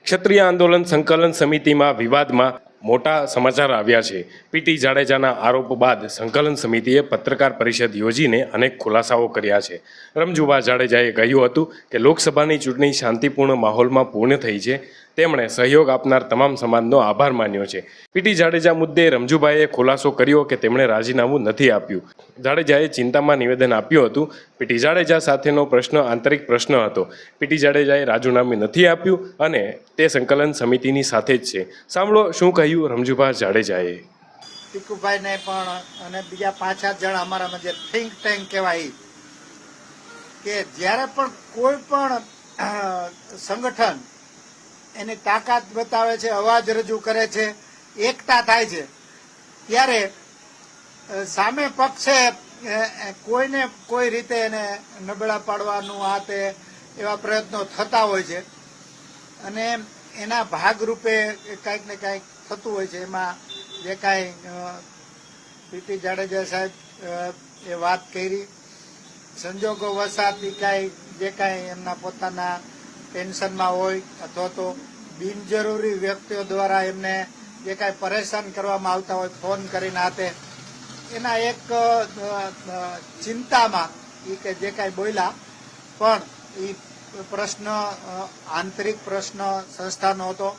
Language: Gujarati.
ક્ષત્રિય આંદોલન સંકલન સમિતિમાં વિવાદમાં મોટા સમાચાર આવ્યા છે। પીટી જાડેજાના આરોપ બાદ સંકલન સમિતિએ પત્રકાર પરિષદ યોજીને અનેક ખુલાસાઓ કર્યા છે। રમજુભા જાડેજાએ કહ્યું હતું કે લોકસભાની ચૂંટણી શાંતિપૂર્ણ માહોલમાં પૂર્ણ થઈ છે। તેમણે સહયોગ આપનાર તમામ સમાજનો આભાર માન્યો છે। પીટી જાડેજા મુદ્દે રમજુભાઈએ ખુલાસો કર્યો કે તેમણે રાજીનામું નથી આપ્યું। જાડેજાએ ચિંતામાં નિવેદન આપ્યું હતું। પીટી જાડેજા સાથેનો પ્રશ્ન આંતરિક પ્રશ્ન હતો। પીટી જાડેજાએ રાજીનામું નથી આપ્યું અને તે સંકલન સમિતિની સાથે જ છે। સાંભળો શું કહ્યું રમજુભા જાડેજાએ। ટીકુભાઈને પણ અને બીજા 5-7 જણા અમારામાં જે થિંક ટેન્ક કહેવાય કે જ્યારે પણ કોઈ પણ સંગઠન એની તાકાત બતાવે છે, અવાજ રજૂ કરે છે, એકતા થાય છે, ત્યારે સામે પક્ષે કોઈને કોઈ રીતે એને નબળા પાડવાનું આ તે એવા પ્રયત્નો થતા હોય છે અને એના ભાગરૂપે કાંઈક ને કાંઈક થતું હોય છે। એમાં જે કાંઈ પીટી જાડેજા સાહેબ એ વાત કરી, સંજોગો વસાતી કાંઈ જે કાંઈ એમના પોતાના ટેન્શનમાં હોય અથવા તો બિનજરૂરી વ્યક્તિઓ દ્વારા એમને જે કાંઈ પરેશાન કરવામાં આવતા હોય ફોન કરીને આતે એના એક ચિંતામાં એ કે જે કાંઈ બોલ્યા પણ એ પ્રશ્ન આંતરિક પ્રશ્ન સંસ્થાનો હતો।